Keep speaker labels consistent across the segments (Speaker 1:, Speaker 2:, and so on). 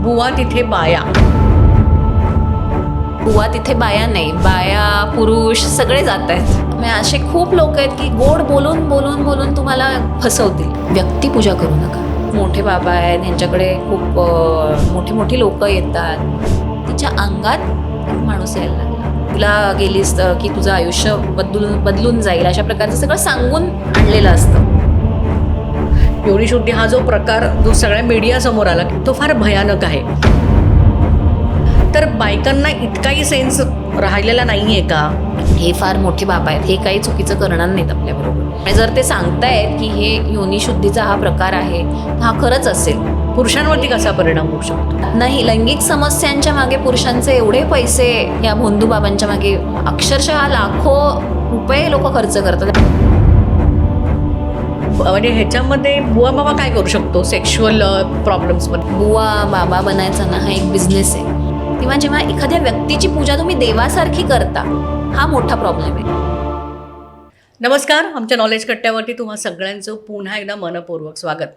Speaker 1: बुवा तिथे बाया.
Speaker 2: बुवा तिथे बाया नाही, बाया पुरुष सगळे जात आहेत. म्हणजे असे खूप लोक आहेत की गोड बोलून बोलून बोलून तुम्हाला फसवतील. व्यक्तिपूजा करू नका. मोठे बाबा आहेत, ह्यांच्याकडे खूप मोठी मोठी लोक येतात. तिच्या अंगात एक माणूस यायला लागला, तुला गेलीस की तुझं आयुष्य बदलून जाईल, अशा प्रकारचं सगळं सांगून आणलेलं असतं.
Speaker 1: योनिशुद्धी हा जो प्रकार जो सगळ्या मीडियासमोर आला तो फार भयानक आहे. तर बायकांना इतकाही सेन्स राहिलेला नाही आहे का?
Speaker 2: हे फार मोठे बाबा आहेत, हे काही चुकीचं करणार नाहीत आपल्याबरोबर. जर ते सांगतायत की हे योनिशुद्धीचा हा प्रकार आहे, हा खरंच असेल.
Speaker 1: पुरुषांवरती कसा परिणाम होऊ शकतो?
Speaker 2: नाही, लैंगिक समस्यांच्या मागे पुरुषांचे एवढे पैसे या भोंदू बाबांच्या मागे अक्षरशः लाखो रुपये लोक खर्च करतात.
Speaker 1: म्हणजे ह्याच्यामध्ये बुवा बाबा काय करू शकतो सेक्शुअल प्रॉब्लेम्समध्ये?
Speaker 2: बुवा बाबा बनायचा ना, हा एक बिझनेस आहे. तेव्हा जेव्हा एखाद्या व्यक्तीची पूजा तुम्ही देवासारखी करता, हा मोठा प्रॉब्लेम आहे.
Speaker 1: नमस्कार, आमच्या नॉलेज कट्ट्यावरती तुम्हा सगळ्यांचं पुन्हा एकदा मनपूर्वक स्वागत.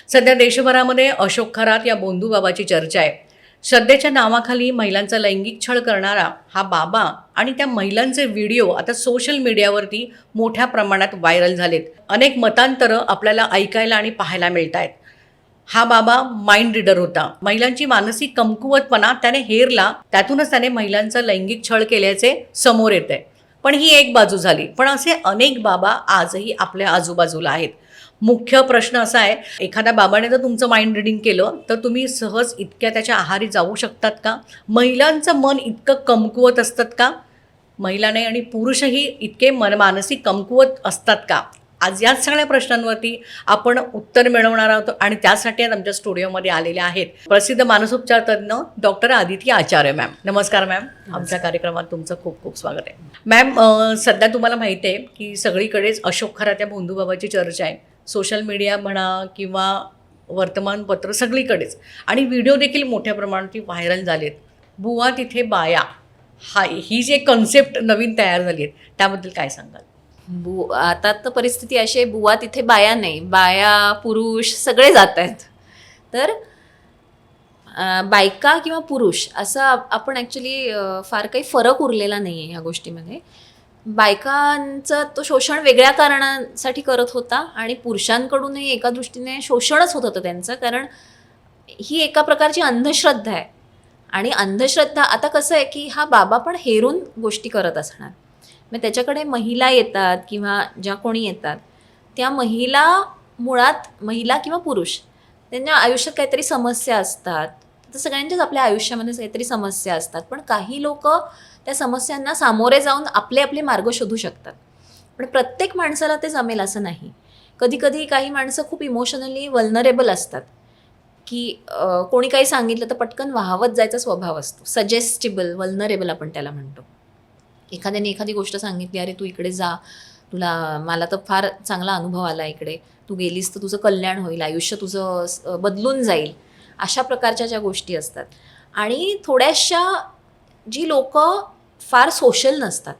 Speaker 1: सध्या देशभरामध्ये अशोक खरात या बोंधू बाबाची चर्चा आहे. श्रद्धेच्या नावाखाली महिलांचा लैंगिक छळ करणारा हा बाबा आणि त्या महिलांचे व्हिडिओ आता सोशल मीडियावरती मोठ्या प्रमाणात व्हायरल झालेत. अनेक मतांतरं आपल्याला ऐकायला आणि पाहायला मिळत आहेत. हा बाबा माइंड रीडर होता. महिलांची मानसिक कमकुवतपणा त्याने हेरला, त्यातूनच त्याने महिलांचा लैंगिक छळ केल्याचे समोर येते. पण ही एक बाजू झाली, पण असे अनेक बाबा आजही आपल्या आजूबाजूला आहेत. मुख्य प्रश्न असा आहे, एखाद्या बाबाने जर तुमचं माइंड रिडिंग केलं तर तुम्ही सहज इतक्या त्याच्या आहारी जाऊ शकतात का? महिलांचं मन इतकं कमकुवत असतात का? महिला नाही आणि पुरुषही इतके मानसिक कमकुवत असतात का? आज याच सगळ्या प्रश्नांवरती आपण उत्तर मिळवणार आहोत आणि त्यासाठी आज आमच्या स्टुडिओमध्ये आलेले आहेत प्रसिद्ध मानसोपचार तज्ज्ञ डॉक्टर आदिती आचार्य मॅम. नमस्कार मॅम, आमच्या कार्यक्रमात तुमचं खूप खूप स्वागत आहे. मॅम, सध्या तुम्हाला माहिती आहे की सगळीकडेच अशोक खरात या भोंदू बाबाची चर्चा आहे. सोशल मीडिया म्हणा किंवा वर्तमानपत्र सगळीकडेच, आणि व्हिडिओ देखील मोठ्या प्रमाणात व्हायरल झालेत. बुवा तिथे बाया, ही जी एक कन्सेप्ट नवीन तयार झाली आहे, त्याबद्दल काय सांगाल?
Speaker 2: आता तर परिस्थिती अशी आहे, बुवा तिथे बाया नाही, बाया पुरुष सगळे जात आहेत. तर बायका किंवा पुरुष असं आपण ॲक्च्युली फार काही फरक उरलेला नाही आहे ह्या गोष्टीमध्ये. बायकांचं तो शोषण वेगळ्या कारणांसाठी करत होता आणि पुरुषांकडूनही एका दृष्टीने शोषणच होत होतं त्यांचं, कारण ही एका प्रकारची अंधश्रद्धा आहे. आणि अंधश्रद्धा आता कसं आहे की हा बाबा पण हेरून गोष्टी करत असणार. मग त्याच्याकडे महिला येतात किंवा ज्या कोणी येतात त्या महिला, मुळात महिला किंवा पुरुष, त्यांच्या आयुष्यात काहीतरी समस्या असतात. तर सगळ्यांच्याच आपल्या आयुष्यामध्ये काहीतरी समस्या असतात, पण काही लोक त्या समस्यांना सामोरे जाऊन आपले आपले मार्ग शोधू शकतात. पण प्रत्येक माणसाला ते जमेल असं नाही. कधी कधी काही माणसं खूप इमोशनली वल्नरेबल असतात की कोणी काही सांगितलं तर पटकन वाहवत जायचा स्वभाव असतो. सजेस्टिबल वल्नरेबल आपण त्याला म्हणतो. एखाद्याने एखादी गोष्ट सांगितली, अरे तू इकडे जा, मला तर फार चांगला अनुभव आला इकडे, तू गेलीस तर तुझं कल्याण होईल, आयुष्य तुझं बदलून जाईल, अशा प्रकारच्या ज्या गोष्टी असतात. आणि थोड्याशा जी लोक फार सोशल नसतात,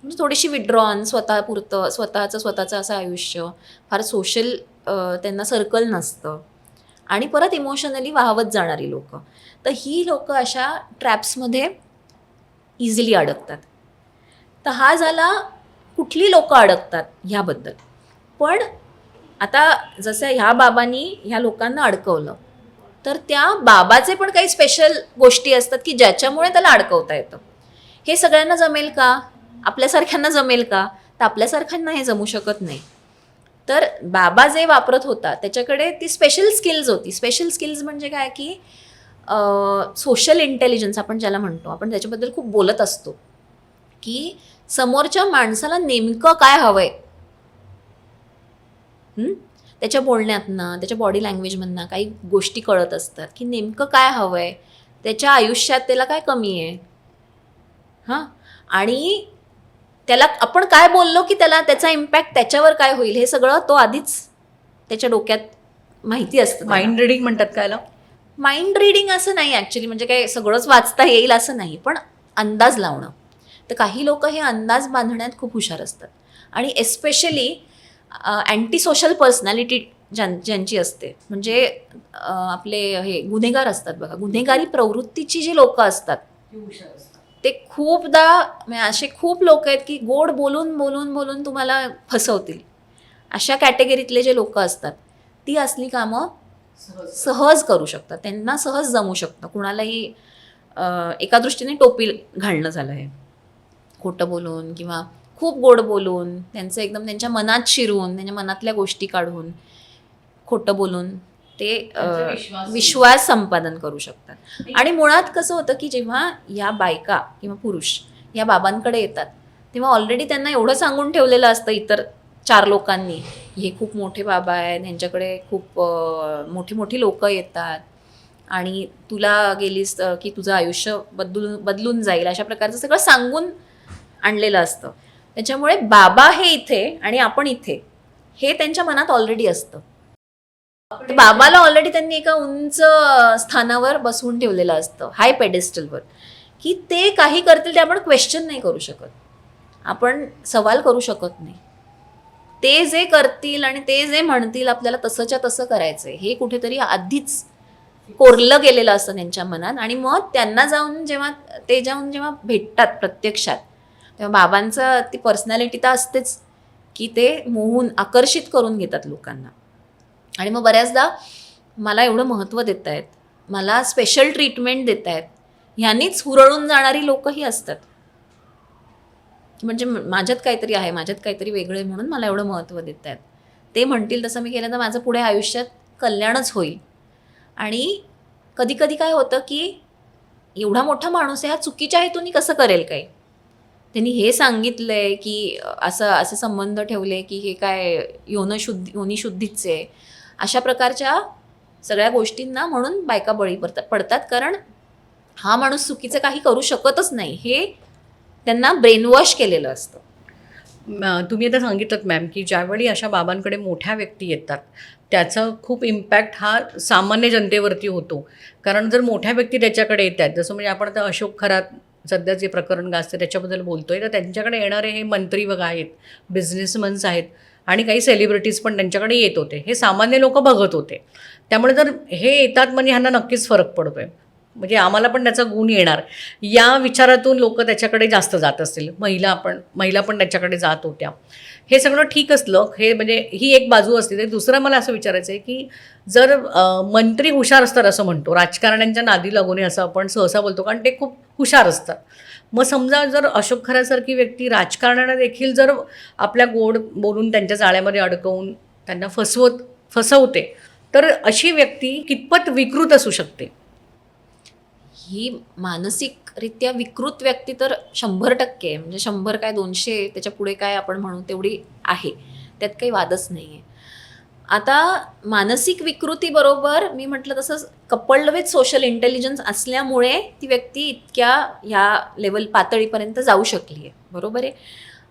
Speaker 2: म्हणजे थोडीशी विड्रॉन, स्वतःचं असं आयुष्य, फार सोशल त्यांना सर्कल नसतं, आणि परत इमोशनली वाहवत जाणारी लोक, तर ही लोक अशा ट्रॅप्समध्ये इझिली अडकतात. तर हा झाला कुठली लोक अडकतात ह्याबद्दल. पण आता जसं ह्या बाबांनी ह्या लोकांना अडकवलं, तर त्या बाबाचे पण काही स्पेशल गोष्टी असतात की ज्याच्यामुळे त्याला अडकवता येतं. हे सगळ्यांना जमेल का? आपल्यासारख्यांना जमेल का? तर आपल्यासारख्यांना हे जमू शकत नाही. तर बाबा जे वापरत होता त्याच्याकडे ती स्पेशल स्किल्स होती. स्पेशल स्किल्स म्हणजे काय की सोशल इंटेलिजन्स आपण ज्याला म्हणतो, आपण त्याच्याबद्दल खूप बोलत असतो की समोरच्या माणसाला नेमकं काय हवंय, त्याच्या बोलण्यातनं, त्याच्या बॉडी लँग्वेजमधनं काही गोष्टी कळत असतात की नेमकं काय हवंय, त्याच्या आयुष्यात त्याला काय कमी आहे, आणि त्याला आपण काय बोललो की त्याचा इम्पॅक्ट त्याच्यावर काय होईल, हे सगळं तो आधीच त्याच्या डोक्यात माहिती असतं.
Speaker 1: माइंड रिडिंग म्हणतात काय?
Speaker 2: माइंड रिडिंग असं नाही ॲक्च्युली, म्हणजे काय सगळंच वाचता येईल असं नाही, पण अंदाज लावणं. तर काही लोक हे अंदाज बांधण्यात खूप हुशार असतात, आणि एस्पेशली अँटी सोशल पर्सनॅलिटी ज्यांची असते, म्हणजे आपले हे गुन्हेगार असतात बघा, गुन्हेगारी प्रवृत्तीची जी लोक असतात ते खूपदा, म्हणजे असे खूप लोक आहेत की गोड बोलून बोलून बोलून तुम्हाला फसवतील. अशा कॅटेगरीतले जे लोक असतात ती असली कामं सहज करू शकतात, त्यांना सहज जमू शकतं. कुणालाही एका दृष्टीने टोपी घालणं झालं आहे, खोटं बोलून किंवा खूप गोड बोलून, त्यांचं एकदम त्यांच्या मनात शिरून, त्यांच्या मनातल्या गोष्टी काढून, खोटं बोलून ते विश्वास संपादन करू शकतात. आणि मुळात कसं होतं की जेव्हा या बायका किंवा पुरुष या बाबांकडे येतात तेव्हा ऑलरेडी त्यांना एवढं सांगून ठेवलेलं असतं इतर 4 लोकांनी, हे खूप मोठे बाबा आहेत, त्यांच्याकडे खूप मोठी मोठी लोक येतात आणि तुला गेलीस की तुझं आयुष्य बदलून जाईल, अशा प्रकारचं सगळं सांगून आणलेलं असतं. त्याच्यामुळे बाबा हे इथे आणि आपण इथे हे त्यांच्या मनात ऑलरेडी असतं. बाबाला ऑलरेडी त्यांनी एका उंच स्थानावर बसवून ठेवलेलं असतं, हाय पेडेस्टलवर, की ते काही करतील ते आपण क्वेश्चन नाही करू शकत, आपण सवाल करू शकत नाही. ते जे करतील आणि ते जे म्हणतील आपल्याला तसंच्या तसं करायचंय हे कुठेतरी आधीच कोरलं गेलेलं असतं त्यांच्या मनात. आणि मग त्यांना जेव्हा भेटतात प्रत्यक्षात तेव्हा बाबांचं ती पर्सनॅलिटी तर असतेच की ते मोहून आकर्षित करून घेतात लोकांना. आणि मग बऱ्याचदा मला एवढं महत्त्व देत आहेत, मला स्पेशल ट्रीटमेंट देत आहेत, ह्यांनीच हुरळून जाणारी लोकंही असतात. म्हणजे माझ्यात काहीतरी आहे, माझ्यात काहीतरी वेगळं आहे म्हणून मला एवढं महत्त्व देत आहेत, ते म्हणतील तसं मी केलं तर माझं पुढे आयुष्यात कल्याणच होईल. आणि कधी कधी काय होतं की एवढा मोठा माणूस आहे, हा चुकीच्या हेतूनी कसं करेल काही, त्यांनी हे सांगितलंय की असे संबंध ठेवले की हे काय योनिशुद्धीचे आहे, अशा प्रकारच्या सगळ्या गोष्टींना म्हणून बायका बळी पडतात. कारण हा माणूस चुकीचं काही करू शकतच नाही हे त्यांना ब्रेनवॉश केलेलं असतं.
Speaker 1: तुम्ही आता सांगितलं मॅम की ज्यावेळी अशा बाबांकडे मोठ्या व्यक्ती येतात त्याचा खूप इम्पॅक्ट हा सामान्य जनतेवरती होतो. कारण जर मोठ्या व्यक्ती त्याच्याकडे येतात, जसं म्हणजे आपण आता अशोक खरात सध्या जे प्रकरण गाजतं त्याच्याबद्दल बोलतोय, तर त्यांच्याकडे येणारे हे मंत्री वगैरे आहेत, बिझनेसमन्स आहेत आणि काही सेलिब्रिटीज पण त्यांच्याकडे येत होते, हे सामान्य लोक बघत होते. त्यामुळे जर हे येतात म्हणजे ह्यांना नक्कीच फरक पडतोय, म्हणजे आम्हाला पण त्याचा गुण येणार या विचारातून लोक त्याच्याकडे जास्त जात असतील. महिला पण त्याच्याकडे जात होत्या. हे सगळं ठीक असलं, हे म्हणजे ही एक बाजू असते. तर दुसरं मला असं विचारायचं आहे की जर मंत्री हुशार असतात असं म्हणतो, राजकारण्यांच्या नादी लागू नये असं आपण सहसा बोलतो कारण ते खूप हुशार असतात. मग समजा जर अशोक खरासारखी व्यक्ती राजकारण्यांना देखील जर आपल्या गोड बोलून त्यांच्या जाळ्यामध्ये अडकवून त्यांना फसवते, तर अशी व्यक्ती कितपत विकृत असू शकते?
Speaker 2: ही मानसिकरित्या विकृत व्यक्ती तर 100% आहे, म्हणजे 100 काय 200 त्याच्या पुढे काय आपण म्हणू तेवढी आहे, त्यात काही वादच नाही आहे. आता मानसिक विकृतीबरोबर मी म्हटलं तसंच कपल्ड विथ सोशल इंटेलिजन्स असल्यामुळे ती व्यक्ती इतक्या ह्या पातळीपर्यंत जाऊ शकली आहे, बरोबर आहे.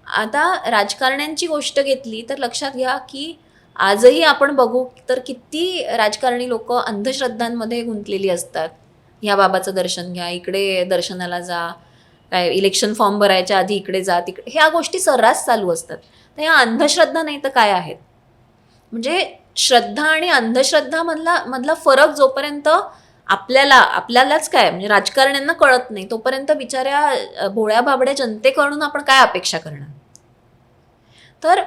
Speaker 2: आता राजकारण्यांची गोष्ट घेतली तर लक्षात घ्या की आजही आपण बघू तर किती राजकारणी लोक अंधश्रद्धांमध्ये गुंतलेली असतात. ह्या बाबाचं दर्शन घ्या, इकडे दर्शनाला जा, काय इलेक्शन फॉर्म भरायच्या आधी इकडे जा, तिकडे, ह्या गोष्टी सर्रास चालू असतात. तर ह्या अंधश्रद्धा नाही तर काय आहेत? म्हणजे श्रद्धा आणि अंधश्रद्धा मधला फरक जोपर्यंत आपल्यालाच काय म्हणजे राजकारण्यांना कळत नाही तोपर्यंत बिचाऱ्या भोळ्या भाबड्या जनतेकडून आपण काय अपेक्षा करणार? तर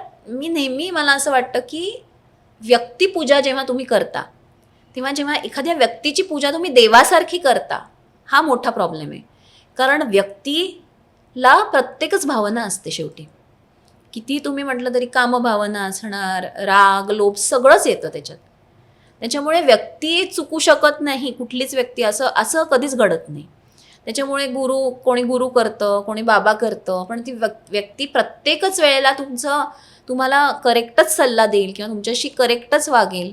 Speaker 2: मला असं वाटतं की व्यक्तिपूजा जेव्हा तुम्ही करता तेव्हा जेव्हा एखाद्या व्यक्तीची पूजा तुम्ही देवासारखी करता, हा मोठा प्रॉब्लेम आहे. कारण व्यक्तीला प्रत्येकच भावना असते शेवटी, किती तुम्ही म्हटलं तरी कामभावना असणार, राग, लोभ सगळंच येतं त्याच्यात. त्याच्यामुळे व्यक्ती चुकू शकत नाही, कुठलीच व्यक्ती असं कधीच घडत नाही. त्याच्यामुळे कोणी गुरु करतं, कोणी बाबा करतं, पण ती व्यक्ती प्रत्येकच वेळेला तुम्हाला करेक्टच सल्ला देईल किंवा तुमच्याशी करेक्टच वागेल,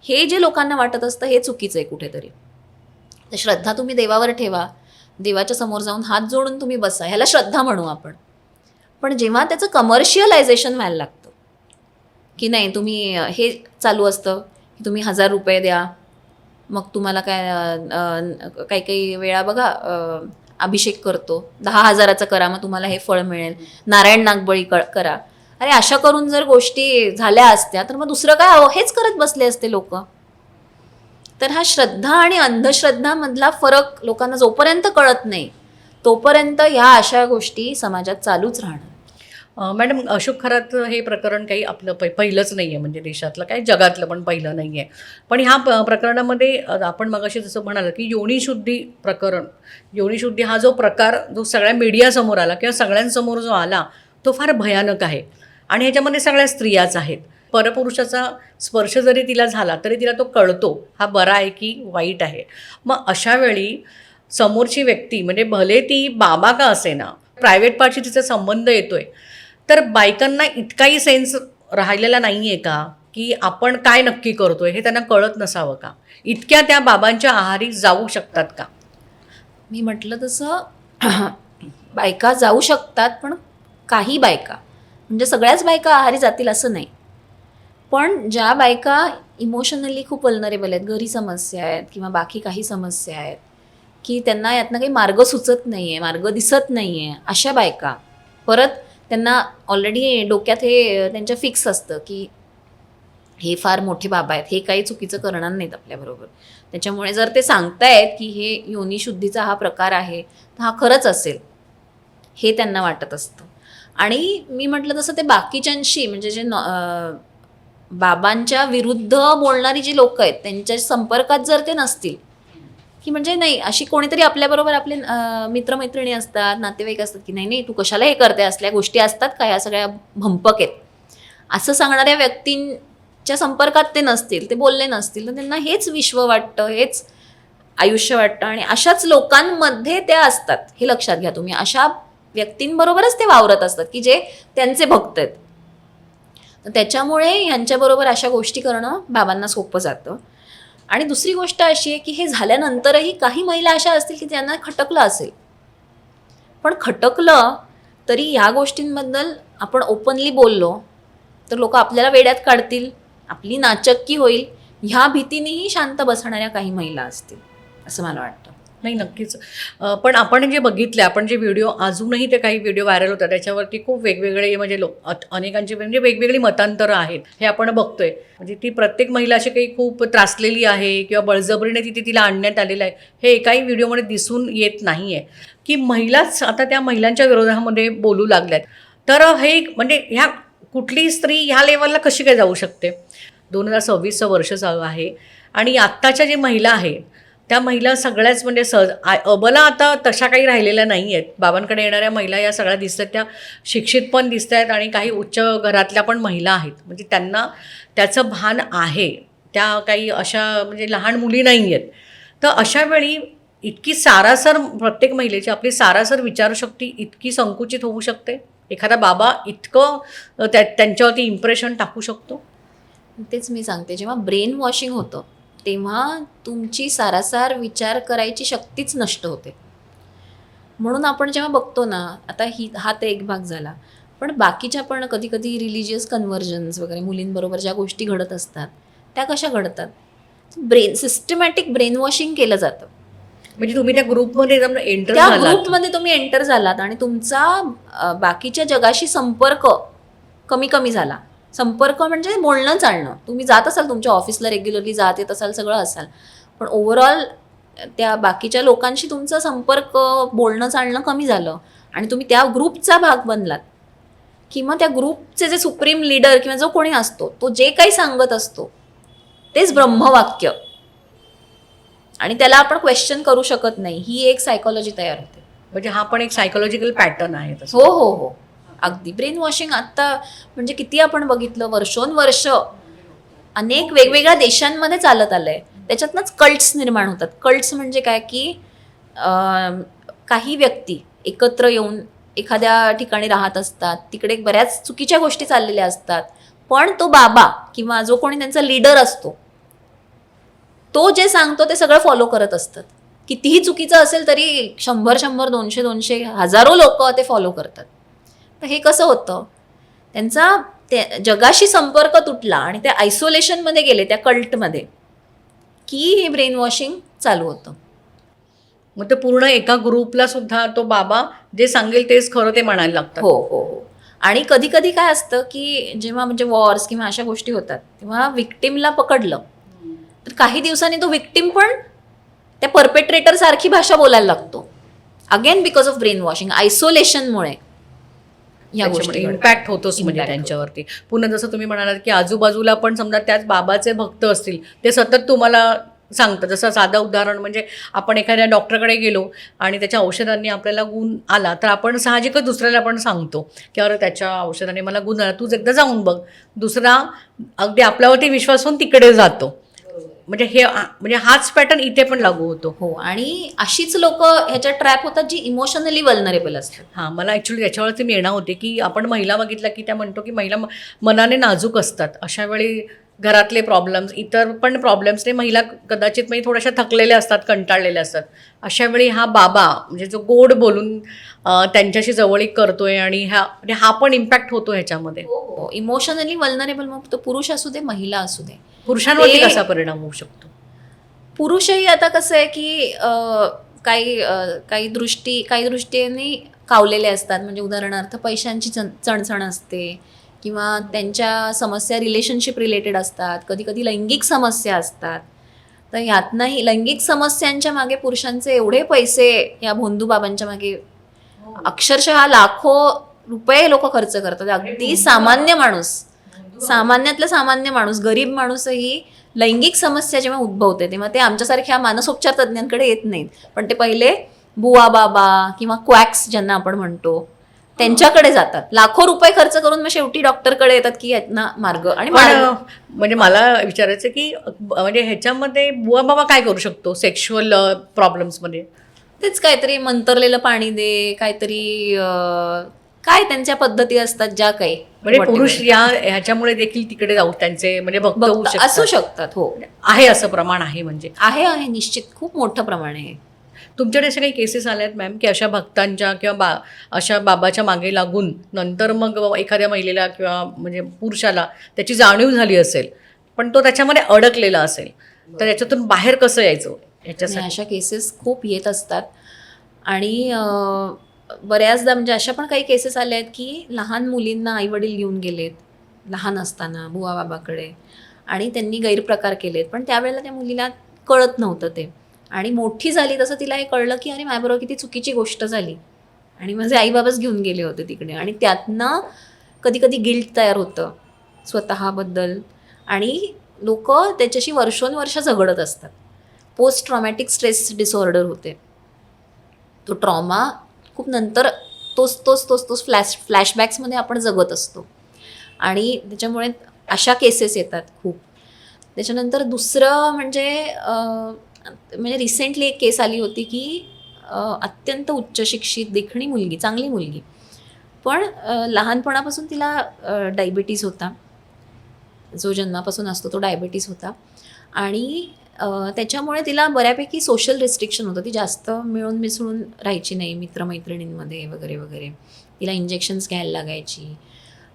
Speaker 2: हे जे लोकांना वाटत असतं हे चुकीचं आहे कुठेतरी. तर श्रद्धा तुम्ही देवावर ठेवा, देवाच्या समोर जाऊन हात जोडून तुम्ही बसा, ह्याला श्रद्धा म्हणू आपण. पण जेव्हा त्याचं कमर्शियलायझेशन व्हायला लागतं की नाही, तुम्ही हे चालू असतं की तुम्ही 1000 रुपये द्या, मग तुम्हाला काही वेळा बघा अभिषेक करतो, 10,000चा करा मग तुम्हाला हे फळ मिळेल, नारायण नागबळी करा, अरे अशा करून जर गोष्टी झाल्या असत्या तर मग दुसरं काय हवं, हेच करत बसले असते लोक. तर हा श्रद्धा आणि अंधश्रद्धा मधला फरक लोकांना जोपर्यंत कळत नाही तोपर्यंत ह्या अशा गोष्टी समाजात चालूच राहणार.
Speaker 1: मॅडम, अशोक खरात हे प्रकरण काही आपलं पहिलंच नाही आहे, म्हणजे देशातलं काय जगातलं पण पहिलं नाही आहे. पण ह्या प्रकरणामध्ये आपण मगाशी जसं म्हणालं की योनिशुद्धी प्रकरण, योनिशुद्धी हा जो प्रकार जो सगळ्या मीडियासमोर आला किंवा सगळ्यांसमोर जो आला तो फार भयानक आहे. आणि ह्याच्यामध्ये सगळ्या स्त्रियाच आहेत. परपुरुषाचा स्पर्श जरी तिला झाला तरी तिला तो कळतो हा बरा आहे की वाईट आहे. मग अशा वेळी समोरची व्यक्ती, म्हणजे भले ती बाबा का असेना, प्रायव्हेट पार्टशी तिचा संबंध येतोय, तर बायकांना इतकाही सेन्स राहिलेला नाही आहे का की आपण काय नक्की करतोय हे त्यांना कळत नसावं का? इतक्या त्या बाबांच्या आहारी जाऊ शकतात का?
Speaker 2: मी म्हटलं तसं बायका जाऊ शकतात, पण काही बायका, म्हणजे सगळ्याच बायका आहारी जातील असं नाही. पण ज्या बायका इमोशनली खूप वल्नरेबल आहेत, घरी समस्या आहेत किंवा बाकी काही समस्या आहेत की त्यांना यातनं काही मार्ग सुचत नाही आहे, मार्ग दिसत नाही आहे, अशा बायका, परत त्यांना ऑलरेडी डोक्यात हे त्यांच्या फिक्स असतं की हे फार मोठे बाबा आहेत, हे काही चुकीचं करणार नाहीत आपल्याबरोबर, त्याच्यामुळे जर ते सांगतायत की हे योनिशुद्धीचा हा प्रकार आहे तर हा खरंच असेल हे त्यांना वाटत असतं. आणि मी म्हटलं तसं ते बाकीच्यांशी, म्हणजे जे बाबांच्या विरुद्ध बोलणारी जी लोक आहेत त्यांच्या संपर्कात जर ते नसतील, की म्हणजे नाही अशी कोणीतरी आपल्याबरोबर आपले मित्रमैत्रिणी असतात, नातेवाईक असतात की नाही नाही तू कशाला हे करते, असल्या गोष्टी असतात का, ह्या सगळ्या भंपक आहेत, असं सांगणाऱ्या व्यक्तींच्या संपर्कात ते नसतील, ते बोलले नसतील, तर त्यांना हेच विश्व वाटतं, हेच आयुष्य वाटतं. आणि अशाच लोकांमध्ये त्या असतात, हे लक्षात घ्या तुम्ही. अशा व्यक्तींबरोबरच ते वावरत असतात की जे त्यांचे भक्त आहेत. तर त्याच्यामुळे ह्यांच्याबरोबर अशा गोष्टी करणं बाबांना सोपं जातं. आणि दुसरी गोष्ट अशी आहे की हे झाल्यानंतरही काही महिला अशा असतील की त्यांना खटकलं असेल, पण खटकलं तरी ह्या गोष्टींबद्दल आपण ओपनली बोललो तर लोक आपल्याला वेड्यात काढतील, आपली नाचक्की होईल, ह्या भीतीनेही शांत बसणाऱ्या काही महिला असतील असं मला वाटतं.
Speaker 1: नाही, नक्कीच. पण आपण जे बघितले, आपण जे व्हिडिओ, अजूनही ते काही व्हिडिओ व्हायरल होतात त्याच्यावरती खूप वेगवेगळे, म्हणजे अनेकांची म्हणजे वेगवेगळी मतांतरं आहेत हे आपण बघतोय. म्हणजे ती प्रत्येक महिला अशी काही खूप त्रासलेली आहे किंवा बळजबरीने तिला आणण्यात आलेलं आहे हे एकाही व्हिडिओमध्ये दिसून येत नाही आहे. की महिलाच आता त्या महिलांच्या विरोधामध्ये बोलू लागल्यात, तर हे म्हणजे ह्या कुठली स्त्री ह्या लेवलला कशी काय जाऊ शकते? 2026 वर्ष चालू आहे आणि आत्ताच्या जे महिला आहेत त्या महिला सगळ्याच म्हणजे अबला आता तशा काही राहिलेल्या नाही आहेत. बाबांकडे येणाऱ्या महिला या सगळ्या दिसतात, त्या शिक्षित पण दिसत आहेत आणि काही उच्च घरातल्या पण महिला आहेत, म्हणजे त्यांना त्याचं भान आहे, त्या काही अशा म्हणजे लहान मुली नाही आहेत. तर अशा वेळी इतकी सारासर प्रत्येक महिलेची आपली सारासर विचारशक्ती इतकी संकुचित होऊ शकते? एखादा बाबा इतकं त्यांच्यावरती इम्प्रेशन टाकू शकतो?
Speaker 2: तेच मी सांगते, जेव्हा ब्रेन वॉशिंग होतं तेव्हा तुमची सारासार विचार करायची शक्तीच नष्ट होते. म्हणून आपण जेव्हा बघतो ना, आता हा तर एक भाग झाला, पण बाकीच्या पण कधी कधी रिलिजियस कन्व्हर्जन्स वगैरे मुलींबरोबर ज्या गोष्टी घडत असतात त्या कशा घडतात? सिस्टमॅटिक ब्रेन वॉशिंग केलं जातं.
Speaker 1: म्हणजे तुम्ही त्या ग्रुपमध्ये एंटर
Speaker 2: त्या
Speaker 1: झालात,
Speaker 2: ग्रुपमध्ये तुम्ही एंटर झालात आणि तुमचा बाकीच्या जगाशी संपर्क कमी कमी झाला. संपर्क म्हणजे बोलणं चालणं, तुम्ही जात असाल तुमच्या ऑफिसला रेग्युलरली जात येत असाल, सगळं असाल, पण ओव्हरऑल त्या बाकीच्या लोकांशी तुमचा संपर्क बोलणं चालणं कमी झालं आणि तुम्ही त्या ग्रुपचा भाग बनलात, किंवा त्या ग्रुपचे जे सुप्रीम लीडर किंवा जो कोणी असतो तो जे काही सांगत असतो तेच ब्रह्मवाक्य, आणि त्याला आपण क्वेश्चन करू शकत नाही, ही एक सायकोलॉजी तयार होते.
Speaker 1: म्हणजे हा पण एक सायकोलॉजिकल पॅटर्न आहे तसं.
Speaker 2: हो हो हो, अगदी. ब्रेन वॉशिंग आत्ता म्हणजे किती आपण बघितलं, वर्षोनवर्ष अनेक वेगवेगळ्या देशांमध्ये चालत आलंय. त्याच्यातनंच कल्ट्स निर्माण होतात. कल्ट्स म्हणजे काय की काही व्यक्ती एकत्र येऊन एखाद्या ठिकाणी राहत असतात, तिकडे बऱ्याच चुकीच्या गोष्टी चाललेल्या असतात, पण तो बाबा किंवा जो कोणी त्यांचा लीडर असतो तो जे सांगतो ते सगळं फॉलो करत असतात. कितीही चुकीचं असेल तरी 100, 200 हजारो लोक ते फॉलो करतात. तर हे कसं होतं, त्यांचा जगाशी संपर्क तुटला आणि ते आयसोलेशनमध्ये गेले त्या कल्टमध्ये, की हे ब्रेन वॉशिंग चालू होतं.
Speaker 1: मग ते पूर्ण एका ग्रुपला सुद्धा तो बाबा जे सांगेल तेच खरं ते म्हणायला लागतं.
Speaker 2: हो हो हो. आणि कधी कधी काय असतं की जेव्हा म्हणजे वॉर्स किंवा अशा गोष्टी होतात तेव्हा विक्टिमला पकडलं तर काही दिवसांनी तो विक्टिम पण त्या परपेट्रेटर सारखी भाषा बोलायला लागतो. Again because of brain washing, आयसोलेशनमुळे या गोष्टी
Speaker 1: इम्पॅक्ट होतोच म्हणजे
Speaker 2: Impact
Speaker 1: त्यांच्यावरती. पुन्हा जसं तुम्ही म्हणालात की आजूबाजूला पण समजा त्याच बाबाचे भक्त असतील, ते सतत तुम्हाला सांगतात. जसं साधं उदाहरण म्हणजे आपण एखाद्या डॉक्टरकडे गेलो आणि त्याच्या औषधांनी आपल्याला गुण आला तर आपण साहजिकच दुसऱ्याला पण सांगतो की अरे त्याच्या औषधाने मला गुण आला, तूच एकदा जाऊन बघ. दुसरा अगदी आपल्यावरती विश्वास होऊन तिकडे जातो. म्हणजे म्हणजे हाच पॅटर्न इथे पण लागू होतो.
Speaker 2: हो, आणि अशीच लोक ह्याच्या ट्रॅप होतात जी इमोशनली वल्नरेबल असतात.
Speaker 1: हां, मला ॲक्च्युली त्याच्यावरती मी येणार होते की आपण महिला बघितल्या की त्या म्हणतो की महिला मनाने नाजूक असतात. अशा वेळी घरातले प्रॉब्लेम्स, इतर पण प्रॉब्लेम्सने महिला कदाचित म्हणजे थोड्याशा थकलेल्या असतात, कंटाळलेल्या असतात. अशा वेळी हा बाबा म्हणजे जो गोड बोलून त्यांच्याशी जवळीक करतोय आणि म्हणजे हा पण इम्पॅक्ट होतो ह्याच्यामध्ये.
Speaker 2: हो, इमोशनली वल्नरेबल, मग तो पुरुष असू दे महिला असू दे.
Speaker 1: पुरुषांवरती
Speaker 2: ते-
Speaker 1: कसा परिणाम होऊ शकतो?
Speaker 2: पुरुषही आता कसं आहे की काही दृष्टीने कावलेले असतात. म्हणजे उदाहरणार्थ पैशांची चणचण असते किंवा त्यांच्या समस्या रिलेशनशिप रिलेटेड असतात, कधी कधी लैंगिक समस्या असतात. तर ह्यातनंही लैंगिक समस्यांच्या मागे पुरुषांचे एवढे पैसे या भोंदूबाबांच्या मागे अक्षरशः लाखो रुपये लोक खर्च करतात. अगदी सामान्य माणूस, सामान्यातला सामान्य माणूस, गरीब माणूसही लैंगिक समस्या जेव्हा उद्भवते तेव्हा ते आमच्यासारख्या मानसोपचार तज्ज्ञांकडे येत नाहीत, पण ते पहिले बुवा बाबा किंवा क्वॅक्स ज्यांना आपण म्हणतो त्यांच्याकडे जातात. लाखो रुपये खर्च करून मग शेवटी डॉक्टरकडे येतात की यांना मार्ग आणि
Speaker 1: पण म्हणजे मला विचारायचं की म्हणजे ह्याच्यामध्ये बुवा बाबा काय करू शकतो सेक्शुअल प्रॉब्लेम्समध्ये?
Speaker 2: तेच काहीतरी मंतरलेलं पाणी दे, काहीतरी काय त्यांच्या पद्धती असतात ज्या काही
Speaker 1: म्हणजे पुरुष ह्याच्यामुळे देखील तिकडे जाऊ त्यांचे म्हणजे भक्त होऊ
Speaker 2: असू
Speaker 1: शकतात.
Speaker 2: शकतात. हो,
Speaker 1: आहे असं प्रमाण आहे म्हणजे.
Speaker 2: आहे निश्चित, खूप मोठं प्रमाण आहे.
Speaker 1: तुमच्याकडे अशा काही केसेस आल्या आहेत मॅम की अशा भक्तांच्या किंवा अशा बाबाच्या मागे लागून नंतर मग एखाद्या महिलेला किंवा म्हणजे पुरुषाला त्याची जाणीव झाली असेल पण तो त्याच्यामध्ये अडकलेला असेल तर याच्यातून बाहेर कसं यायचं
Speaker 2: आणि
Speaker 1: याच्यासाठी?
Speaker 2: अशा केसेस खूप येत असतात. आणि बऱ्याचदा म्हणजे अशा पण काही केसेस आल्या आहेत की लहान मुलींना आईवडील घेऊन गेलेत लहान असताना बुवा बाबाकडे आणि त्यांनी गैरप्रकार केलेत, पण त्यावेळेला त्या मुलीला कळत नव्हतं ते. आणि मोठी झाली तसं तिला हे कळलं की अरे माझ्याबरोबर किती चुकीची गोष्ट झाली आणि माझे आईबाबाच घेऊन गेले होते तिकडे. आणि त्यातनं कधी कधी गिल्ट तयार होतं स्वतःबद्दल आणि लोक त्याच्याशी वर्षोनवर्ष झगडत असतात. पोस्ट ट्रॉमॅटिक स्ट्रेस डिसऑर्डर होते. तो ट्रॉमा खूप नंतर तोच फ्लॅशबॅक्समध्ये आपण जगत असतो आणि त्याच्यामुळे अशा केसेस येतात खूप. त्याच्यानंतर दुसरं म्हणजे रिसेंटली एक केस आली होती की अत्यंत उच्च शिक्षित देखणी मुलगी, चांगली मुलगी, पण लहानपणापासून तिला डायबिटीज होता, जो जन्मापासून असतो तो डायबिटीज होता. आणि त्याच्यामुळे तिला बऱ्यापैकी सोशल रिस्ट्रिक्शन होतं. ती जास्त मिळून मिसळून राहायची नाही मित्रमैत्रिणींमध्ये वगैरे वगैरे. तिला इंजेक्शन्स घ्यायला लागायची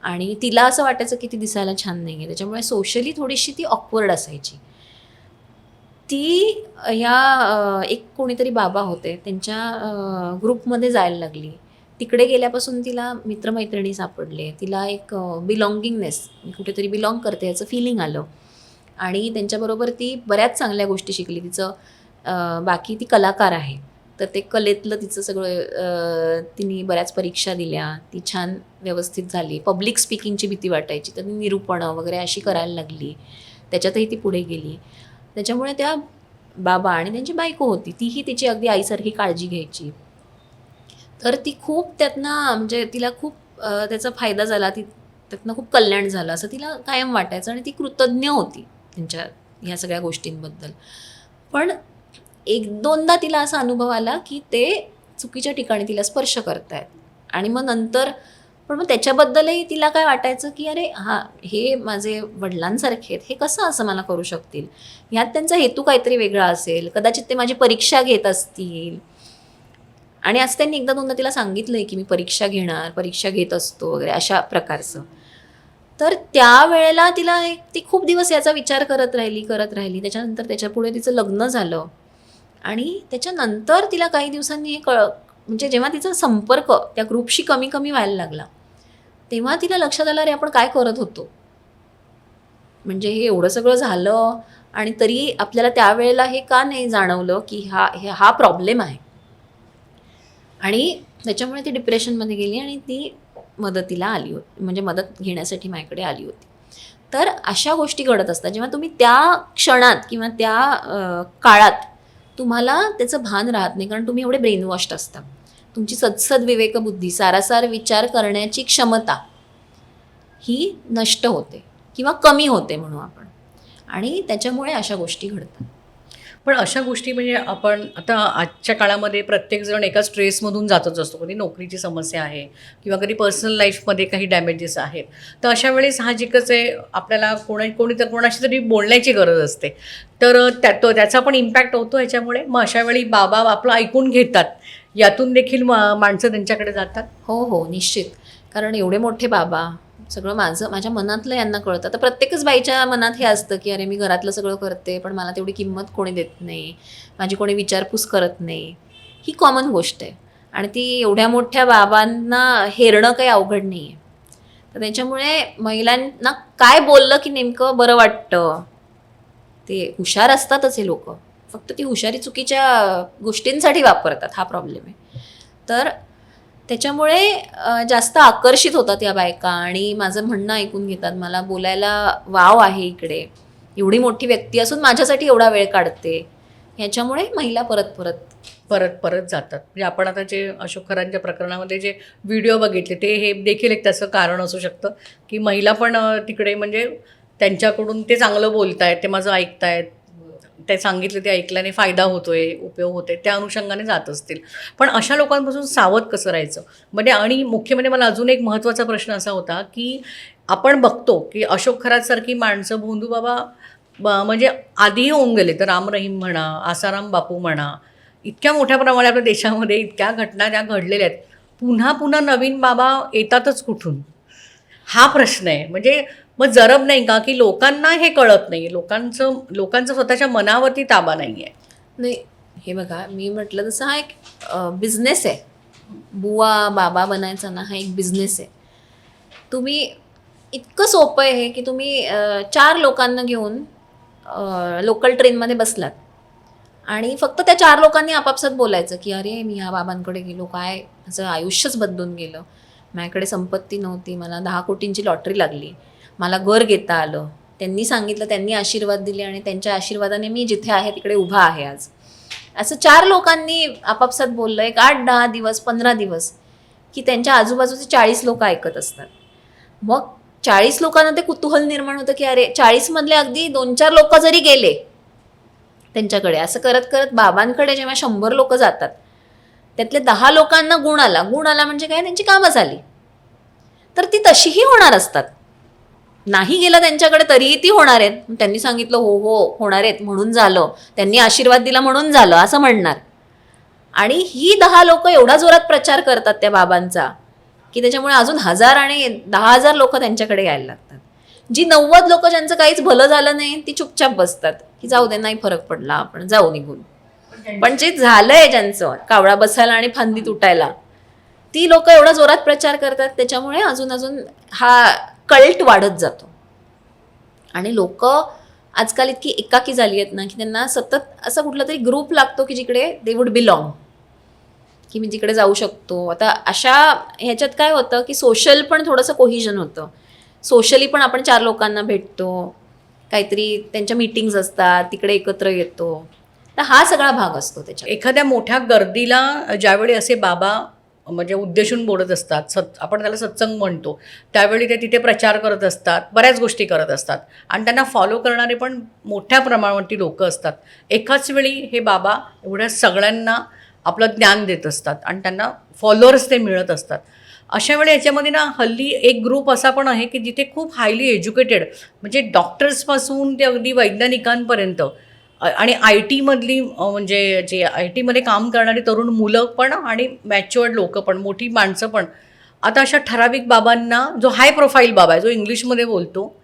Speaker 2: आणि तिला असं वाटायचं की ती दिसायला छान नाही आहे, त्याच्यामुळे सोशली थोडीशी ती ऑकवर्ड असायची. ती एक कोणीतरी बाबा होते त्यांच्या ग्रुपमध्ये जायला लागली. तिकडे गेल्यापासून तिला मित्रमैत्रिणी सापडले, तिला एक बिलॉंगिंगनेस, कुठेतरी बिलॉंग करते याचं फिलिंग आलं आणि त्यांच्याबरोबर ती बऱ्याच चांगल्या गोष्टी शिकली. बाकी ती कलाकार आहे तर ते कलेतलं तिचं सगळं तिने बऱ्याच परीक्षा दिल्या, ती छान व्यवस्थित झाली. पब्लिक स्पीकिंगची भीती वाटायची तर ती निरूपणं वगैरे अशी करायला लागली, त्याच्यातही ती पुढे गेली. त्याच्यामुळे त्या बाबा आणि त्यांची बायको होती तीही तिची अगदी आईसारखी काळजी घ्यायची. तर ती खूप त्यातनं म्हणजे तिला खूप त्याचा फायदा झाला, ती त्यातनं खूप कल्याण झालं असं तिला कायम वाटायचं आणि ती कृतज्ञ होती त्यांच्या ह्या सगळ्या गोष्टींबद्दल. पण एक दोनदा तिला असा अनुभव आला की ते चुकीच्या ठिकाणी तिला स्पर्श करतायत आणि मग नंतर पण मग त्याच्याबद्दलही तिला काय वाटायचं की अरे हे माझे वडिलांसारखे आहेत, हे कसं असं मला करू शकतील, ह्यात त्यांचा हेतू काहीतरी वेगळा असेल, कदाचित ते माझी परीक्षा घेत असतील. आणि असं त्यांनी एकदा दोनदा तिला सांगितलंय की मी परीक्षा घेत असतो वगैरे अशा प्रकारचं. तर त्यावेळेला ती खूप दिवस याचा विचार करत राहिली. त्याच्यानंतर त्याच्यापुढे तिचं लग्न झालं आणि त्याच्यानंतर तिला काही दिवसांनी म्हणजे जेव्हा तिचा संपर्क त्या ग्रुपशी कमी कमी व्हायला लागला तेव्हा तिला लक्षात आलं, अरे आपण काय करत होतो, म्हणजे हे एवढं सगळं झालं आणि तरी आपल्याला त्यावेळेला हे का नाही जाणवलं की हा प्रॉब्लेम आहे. आणि त्याच्यामुळे ती डिप्रेशनमध्ये गेली आणि ती मदतीला आली होती, म्हणजे मदत घेण्यासाठी माझ्याकडे आली होती. तर अशा गोष्टी घडत असतात जेव्हा तुम्ही त्या क्षणात किंवा त्या काळात तुम्हाला त्याचं भान राहत नाही, कारण तुम्ही एवढे ब्रेनवॉश्ड असता. तुमची सदसद विवेकबुद्धी, सारासार विचार करण्याची क्षमता ही नष्ट होते किंवा कमी होते म्हणू आपण, आणि त्याच्यामुळे अशा गोष्टी घडतात.
Speaker 1: पण अशा गोष्टी म्हणजे आपण आता आजच्या काळामध्ये प्रत्येकजण एका स्ट्रेसमधून जातच असतो. कधी नोकरीची समस्या आहे किंवा कधी पर्सनल लाईफमध्ये काही डॅमेजेस आहेत. तर अशा वेळेस साहजिकच आहे आपल्याला कोणाशी तरी बोलण्याची गरज असते. तर त्याचा पण इम्पॅक्ट होतो ह्याच्यामुळे. मग अशा वेळी बाबा आपलं ऐकून घेतात, यातून देखील माणसं त्यांच्याकडे जातात.
Speaker 2: हो हो, निश्चित. कारण एवढे मोठे बाबा, सगळं माझ्या मनातलं यांना कळतं. तर प्रत्येकच बाईच्या मनात हे असतं की अरे मी घरातलं सगळं करते पण मला तेवढी किंमत कोणी देत नाही, माझी कोणी विचारपूस करत नाही. ही कॉमन गोष्ट आहे आणि ती एवढ्या मोठ्या बाबांना हेरणं काही अवघड नाही आहे. तर त्याच्यामुळे महिलांना काय बोललं की नेमकं बरं वाटतं, ते हुशार असतातच हे लोक, फक्त ती हुशारी चुकीच्या गोष्टींसाठी वापरतात, हा प्रॉब्लेम आहे. तर त्याच्यामुळे जास्त आकर्षित होतात या बायका आणि माझं म्हणणं ऐकून घेतात. मला बोलायला वाव आहे इकडे, एवढी मोठी व्यक्ती असून माझ्यासाठी एवढा वेळ काढते, ह्याच्यामुळे महिला
Speaker 1: परत जातात. म्हणजे आपण आता जे अशोक खरांच्या प्रकरणामध्ये जे व्हिडिओ बघितले ते हे देखील एक त्याचं कारण असू शकतं की महिला पण तिकडे म्हणजे त्यांच्याकडून ते चांगलं बोलतायत, ते माझं ऐकतायत, ते सांगितलं ते ऐकल्याने फायदा होतोय, उपयोग होतोय, त्या अनुषंगाने जात असतील. पण अशा लोकांपासून सावध कसं राहायचं म्हणजे? आणि मुख्य म्हणजे मला अजून एक महत्त्वाचा प्रश्न असा होता की आपण बघतो की अशोक खरातसारखी माणसं भोंदूबाबा म्हणजे आधीही होऊन गेले. तर राम रहीम म्हणा, आसाराम बापू म्हणा, इतक्या मोठ्या प्रमाणात आपल्या देशामध्ये इतक्या घटना त्या घडलेल्या आहेत. पुन्हा पुन्हा नवीन बाबा येतातच कुठून, हा प्रश्न आहे. म्हणजे मग जरब नाही का की लोकांना हे कळत नाही, लोकांचं स्वतःच्या मनावरती ताबा नाही आहे.
Speaker 2: नाही, हे बघा, मी म्हटलं तसं हा एक बिझनेस आहे. बुवा बाबा बनायचा ना, हा एक बिझनेस आहे. तुम्ही इतकं सोपं आहे हे की तुम्ही 4 लोकांना घेऊन लोकल ट्रेनमध्ये बसलात आणि फक्त त्या 4 लोकांनी आपापसात बोलायचं की अरे मी ह्या बाबांकडे गेलो, काय माझं आयुष्यच बदलून गेलं, माझ्याकडे संपत्ती नव्हती, मला 10 कोटींची लॉटरी लागली, मला घर घेता आलं, त्यांनी सांगितलं, त्यांनी आशीर्वाद दिले आणि त्यांच्या आशीर्वादाने मी जिथे आहे तिकडे उभा आहे आज. असं 4 लोकांनी आपापसात बोललं, एक 8-10 दिवस, 15 दिवस, की त्यांच्या आजूबाजूचे 40 लोक ऐकत असतात. मग 40 लोकांना ते कुतूहल निर्माण होतं की अरे 40 मधले अगदी 2-4 लोक जरी गेले त्यांच्याकडे, असं करत करत बाबांकडे जेव्हा 100 लोक जातात, त्यातले 10 लोकांना गुण आला म्हणजे काय, त्यांची कामं झाली. तर ती तशीही होणार असतात. नाही गेलं त्यांच्याकडे तरीही ती होणार आहेत. त्यांनी सांगितलं हो हो होणार आहेत म्हणून झालं, त्यांनी आशीर्वाद दिला म्हणून झालं असं म्हणणार. आणि ही 10 लोक एवढा जोरात प्रचार करतात त्या बाबांचा की त्याच्यामुळे अजून 1000 आणि 10,000 लोक त्यांच्याकडे यायला लागतात. जी 90 लोक ज्यांचं काहीच भलं झालं नाही ती चुपचाप बसतात की जाऊ दे, नाही फरक पडला, आपण जाऊ निघून. पण जे झालंय ज्यांचं कावळा बसायला आणि फांदी तुटायला, ती लोक एवढा जोरात प्रचार करतात, त्याच्यामुळे अजून हा कल्ट वाढत जातो. आणि लोक आजकाल इतकी एकाकी झाली आहेत ना की त्यांना सतत असा कुठला तरी ग्रुप लागतो की जिकडे दे वुड बिलॉंग, की मी तिकडे जाऊ शकतो. आता अशा ह्याच्यात काय होतं की सोशल पण थोडंसं कोहिजन होतं. सोशली पण आपण 4 लोकांना भेटतो, काहीतरी त्यांच्या मीटिंग्स असतात, तिकडे एकत्र येतो. तर हा सगळा भाग असतो त्याच्यात.
Speaker 1: एखाद्या मोठ्या गर्दीला ज्यावेळी असे बाबा म्हणजे उद्देशून बोलत असतात, आपण त्याला सत्संग म्हणतो, त्यावेळी ते तिथे प्रचार करत असतात, बऱ्याच गोष्टी करत असतात आणि त्यांना फॉलो करणारे पण मोठ्या प्रमाणावरती लोक असतात. एकाच वेळी हे बाबा एवढ्या सगळ्यांना आपलं ज्ञान देत असतात आणि त्यांना फॉलोअर्स ते मिळत असतात. अशा वेळी याच्यामध्ये ना हल्ली एक ग्रुप असा पण आहे की जिथे खूप हायली एज्युकेटेड म्हणजे डॉक्टर्सपासून ते अगदी वैज्ञानिकांपर्यंत आणि आय टीमधली म्हणजे जे आय टीमध्ये काम करणारी तरुण मुलं पण आणि मॅच्युअर्ड लोकं पण, मोठी माणसं पण आता अशा ठराविक बाबांना, जो हाय प्रोफाईल बाबा आहे, जो इंग्लिशमध्ये बोलतो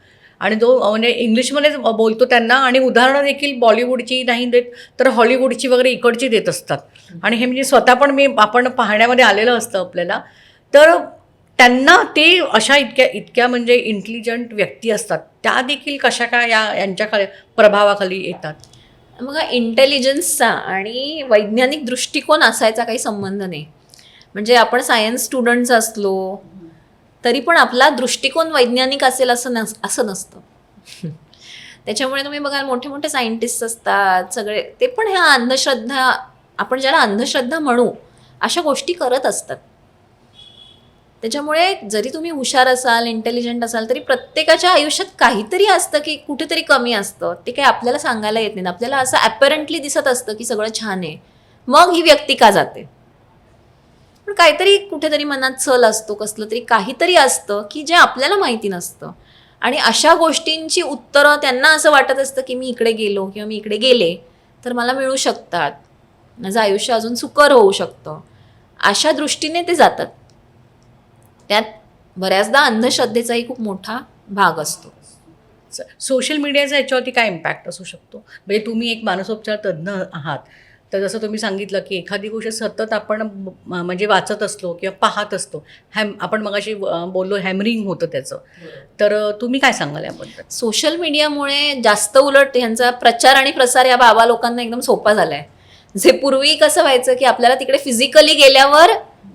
Speaker 1: आणि जो म्हणजे इंग्लिशमध्येच बोलतो त्यांना, आणि उदाहरणं देखील बॉलिवूडची नाही देत तर हॉलिवूडची वगैरे इकडची देत असतात. आणि हे म्हणजे स्वतः पण आपण पाहण्यामध्ये आलेलं असतं आपल्याला. तर त्यांना ते अशा इतक्या इतक्या म्हणजे इंटेलिजंट व्यक्ती असतात, त्या देखील कशा काय यांच्या प्रभावाखाली येतात?
Speaker 2: बघा, इंटेलिजन्सचा आणि वैज्ञानिक दृष्टिकोन असायचा काही संबंध नाही. म्हणजे आपण सायन्स स्टुडंट्स असलो तरी पण आपला दृष्टिकोन वैज्ञानिक असेल असं नसतं. त्याच्यामुळे तुम्ही बघाल मोठे मोठे सायंटिस्ट असतात सगळे, ते पण ह्या अंधश्रद्धा, आपण ज्याला अंधश्रद्धा म्हणू, अशा गोष्टी करत असतात. त्याच्यामुळे जरी तुम्ही हुशार असाल, इंटेलिजंट असाल, तरी प्रत्येकाच्या आयुष्यात काहीतरी असतं की कुठेतरी कमी असतं. ते काही आपल्याला सांगायला येत नाही. आपल्याला असं ॲपरंटली दिसत असतं की सगळं छान आहे, मग ही व्यक्ती का जाते. पण काहीतरी कुठेतरी मनात सल असतो, कसलं तरी काहीतरी असतं की जे आपल्याला माहिती नसतं. आणि अशा गोष्टींची उत्तरं त्यांना असं वाटत असतं की मी इकडे गेलो किंवा मी इकडे गेले तर मला मिळू शकतात, माझं आयुष्य अजून सुकर होऊ शकतं, अशा दृष्टीने ते जातात. त्यात बऱ्याचदा अंधश्रद्धेचाही खूप मोठा भाग असतो.
Speaker 1: सोशल मीडियाचा याच्यावरती काय इम्पॅक्ट असू शकतो? म्हणजे तुम्ही एक मानसोपचार तज्ज्ञ आहात, तर जसं तुम्ही सांगितलं की एखादी गोष्ट सतत आपण म्हणजे वाचत असलो किंवा पाहत असतो, आपण मगाशी बोललो हॅमरिंग होतं त्याचं, तर तुम्ही काय सांगाल याबद्दल?
Speaker 2: सोशल मीडियामुळे जास्त उलट ह्यांचा प्रचार आणि प्रसार या बाबा लोकांना एकदम सोपा झाला आहे. जे पूर्वी कसं व्हायचं की आपल्याला तिकडे फिजिकली गेल्यावर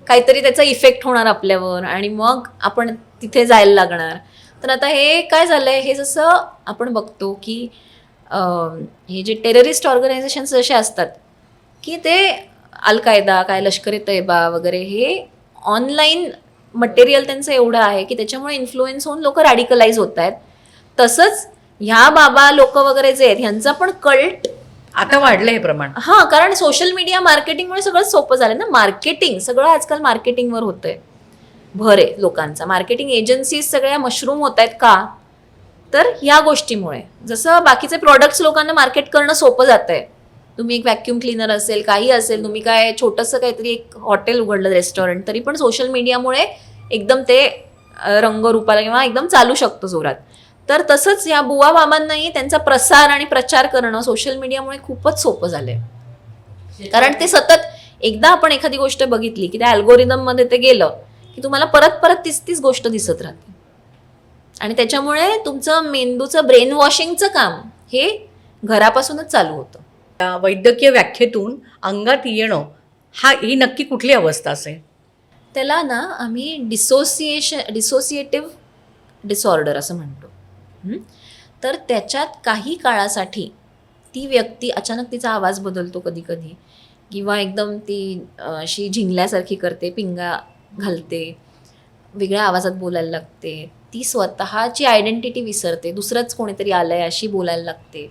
Speaker 2: काहीतरी त्याचा इफेक्ट होणार आपल्यावर आणि मग आपण तिथे जायला लागणार. तर आता हे काय झालं आहे, हे जसं आपण बघतो की हे जे टेररिस्ट ऑर्गनायझेशन्स जसे असतात की ते अल-कायदा, काय लष्कर-ए-तैयबा वगैरे, हे ऑनलाईन मटेरियल त्यांचं एवढं आहे की त्याच्यामुळे इन्फ्लुएन्स होऊन लोक रॅडिकलाइज होत आहेत. तसंच ह्या बाबा लोक वगैरे जे आहेत ह्यांचा पण कल्ट
Speaker 1: आता वाढलं हे प्रमाण.
Speaker 2: हां, कारण सोशल मीडिया मार्केटिंगमुळे सगळं सोपं झालं ना. मार्केटिंग सगळं आजकाल मार्केटिंगवर होतंय, भर आहे लोकांचा. मार्केटिंग एजन्सीज सगळ्या मशरूम होत आहेत का, तर ह्या गोष्टीमुळे. जसं बाकीचे प्रॉडक्ट्स लोकांना मार्केट करणं सोपं जात आहे. तुम्ही एक व्हॅक्यूम क्लीनर असेल, काही असेल, तुम्ही काय छोटंसं काहीतरी एक हॉटेल उघडलं, रेस्टॉरंट, तरी पण सोशल मीडियामुळे एकदम ते रंगरूपाला किंवा एकदम चालू शकतं जोरात. तर तसंच या बुवा बाबांनाही त्यांचा प्रसार आणि प्रचार करणं सोशल मीडियामुळे खूपच सोपं झालंय. कारण ते सतत एकदा आपण एखादी गोष्ट बघितली की त्या अल्गोरिदममध्ये ते गेलं की तुम्हाला परत परत तीच गोष्ट दिसत राहते. आणि त्याच्यामुळे तुमचं मेंदूचं ब्रेन वॉशिंगचं काम हे घरापासूनच चालू होतं.
Speaker 1: वैद्यकीय व्याख्येतून अंगात येणं ही नक्की कुठली अवस्था असेल?
Speaker 2: त्याला ना आम्ही डिसोसिएटिव्ह डिसऑर्डर असं म्हणतो. तर त्याच्यात काही काळासाठी ती व्यक्ती अचानक तिचा आवाज बदलतो कधी कधी, किंवा एकदम ती अशी झिंगल्यासारखी करते, पिंगा घालते, वेगळ्या आवाजात बोलायला लागते, ती स्वतःची आयडेंटिटी विसरते, दुसरंच कोणीतरी आलंय अशी बोलायला लागते.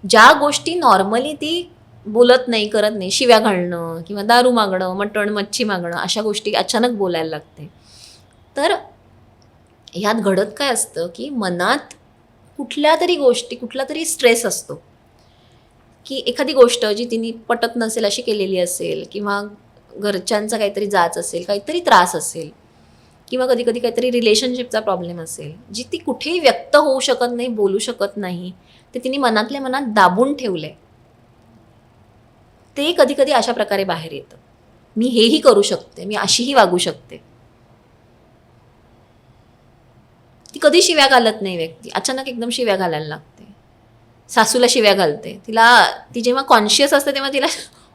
Speaker 2: ज्या गोष्टी नॉर्मली ती बोलत नाही, करत नाही, शिव्या घालणं किंवा दारू मागणं, मटण मच्छी मागणं, अशा गोष्टी अचानक बोलायला लागते. तर ह्यात घडत काय असतं की मनात कुठल्या तरी गोष्टी, कुठला तरी स्ट्रेस असतो की एखादी गोष्ट जी तिने पटत नसेल अशी केलेली असेल, किंवा घरच्यांचा काहीतरी जाच असेल, काहीतरी त्रास असेल, किंवा कधी कधी काहीतरी रिलेशनशिपचा प्रॉब्लेम असेल, जी ती कुठेही व्यक्त होऊ शकत नाही, बोलू शकत नाही, ते तिने मनातल्या मनात दाबून ठेवलंय, ते कधी कधी अशा प्रकारे बाहेर येतं. मी हेही करू शकते, मी अशीही वागू शकते. ती कधी शिव्या घालत नाही व्यक्ती, अचानक एकदम शिव्या घालायला लागते, सासूला शिव्या घालते. ती जेव्हा कॉन्शियस असते तेव्हा तिला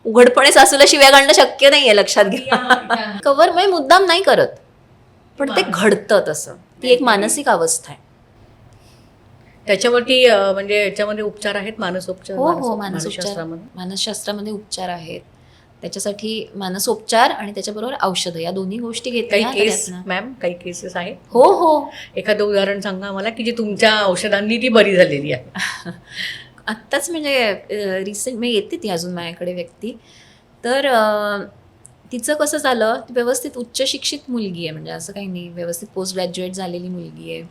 Speaker 2: उघडपणे सासूला शिव्या घालणं शक्य नाहीये, लक्षात घ्या. कव्हर म्हणजे मुद्दाम नाही करत, पण ते घडतं तसं. ती एक मानसिक अवस्था आहे.
Speaker 1: त्याच्यावरती म्हणजे याच्यामध्ये उपचार आहेत, मानसोपचार?
Speaker 2: हो, मानसशास्त्रामध्ये उपचार आहेत. त्याच्यासाठी मानसोपचार आणि त्याच्याबरोबर औषधं, या दोन्ही गोष्टी घेतल्या.
Speaker 1: मॅम काही केसेस आहेत?
Speaker 2: हो.
Speaker 1: एखादं उदाहरण सांगा मला की जी तुमच्या औषधांनी ती बरी झालेली आहे.
Speaker 2: आत्ताच म्हणजे रिसेंट मी येते ती अजून माझ्याकडे व्यक्ती. तर तिचं कसं झालं, व्यवस्थित उच्च शिक्षित मुलगी आहे, म्हणजे असं काही नाही, व्यवस्थित पोस्ट ग्रॅज्युएट झालेली मुलगी आहे.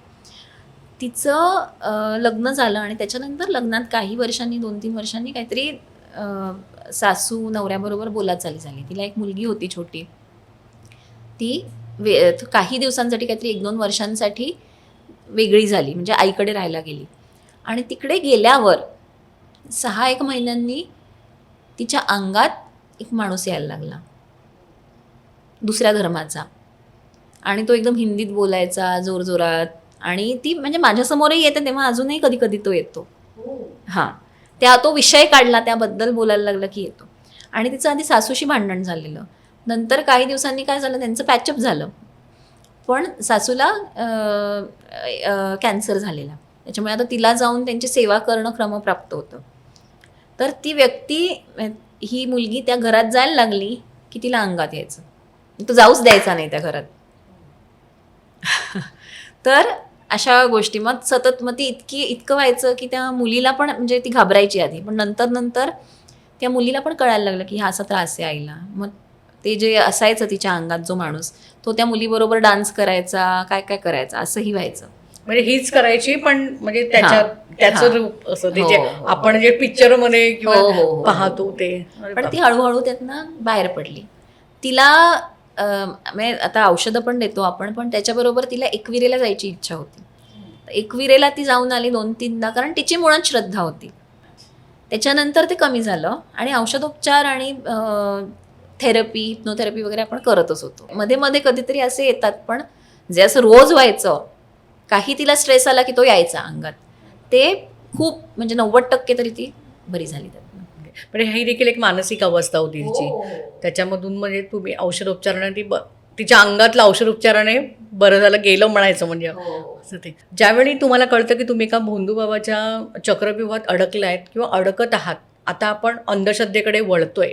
Speaker 2: तिचं लग्न झालं आणि त्याच्यानंतर लग्नात काही वर्षांनी, 2-3 वर्षांनी काहीतरी सासू नवऱ्याबरोबर बोलाचाली झाली. तिला एक मुलगी होती छोटी, ती काही दिवसांसाठी, काहीतरी 1-2 वर्षांसाठी वेगळी झाली, म्हणजे आईकडे राहायला गेली. आणि तिकडे गेल्यावर 6-1 महिन्यांनी तिच्या अंगात एक माणूस यायला लागला, दुसऱ्या धर्माचा. आणि तो एकदम हिंदीत बोलायचा जोरजोरात. आणि ती म्हणजे माझ्यासमोरही येते तेव्हा अजूनही कधी कधी तो येतो. हां, तो विषय काढला, त्याबद्दल बोलायला लागला की येतो. आणि तिचं आधी सासूशी भांडण झालेलं. नंतर काही दिवसांनी काय झालं, त्यांचं पॅचअप झालं. पण सासूला कॅन्सर झालेला. त्याच्यामुळे आता तिला जाऊन त्यांची सेवा करणं क्रमप्राप्त होतं. तर ती व्यक्ती, ही मुलगी त्या घरात जायला लागली की तिला अंगात यायचं. तो जाऊच द्यायचा नाही त्या घरात. तर अशा गोष्टी मग सतत, मग ती इतकं व्हायचं की त्या मुलीला पण, म्हणजे ती घाबरायची आधी, पण नंतर त्या मुलीला पण कळायला लागलं की हा असा त्रास आहे आईला. मग ते जे असायचं तिच्या अंगात जो माणूस, तो त्या मुलीबरोबर डान्स करायचा, काय काय करायचा, असंही व्हायचं.
Speaker 1: म्हणजे हीच करायची, पण म्हणजे
Speaker 2: हां.
Speaker 1: त्याचं
Speaker 2: हां.
Speaker 1: रूप असं ते
Speaker 2: हो,
Speaker 1: जे
Speaker 2: हो.
Speaker 1: आपण जे पिक्चरमध्ये किंवा
Speaker 2: हो, हो, हो.
Speaker 1: पाहतो ते. अरे
Speaker 2: पण
Speaker 1: बाप.
Speaker 2: ती हळूहळू त्यातनं बाहेर पडली. तिला म्हणजे आता औषधं पण देतो आपण, पण त्याच्याबरोबर तिला एकविरेला जायची इच्छा होती. एकविरेला ती जाऊन आली 2-3दा, कारण तिची मुळात श्रद्धा होती. त्याच्यानंतर ते कमी झालं आणि औषधोपचार आणि थेरपी, हिप्नोथेरपी वगैरे आपण करतच होतो. मध्ये मध्ये कधीतरी असे येतात, पण जे असं रोज व्हायचं, काही तिला स्ट्रेस आला की तो यायचा अंगात, ते खूप म्हणजे 90% तरी ती बरी झाली त्यातनं.
Speaker 1: म्हणजे ही देखील एक मानसिक अवस्था होती तिची.
Speaker 2: हो.
Speaker 1: त्याच्यामधून म्हणजे तुम्ही औषधोपचाराने तिच्या अंगातलं औषधोपचाराने बरं झालं, गेलं म्हणायचं म्हणजे असं ते. ज्यावेळी तुम्हाला कळतं की तुम्ही एका भोंदूबाबाच्या चक्रव्यूहात अडकलायत किंवा अडकत आहात, आता आपण अंधश्रद्धेकडे वळतोय.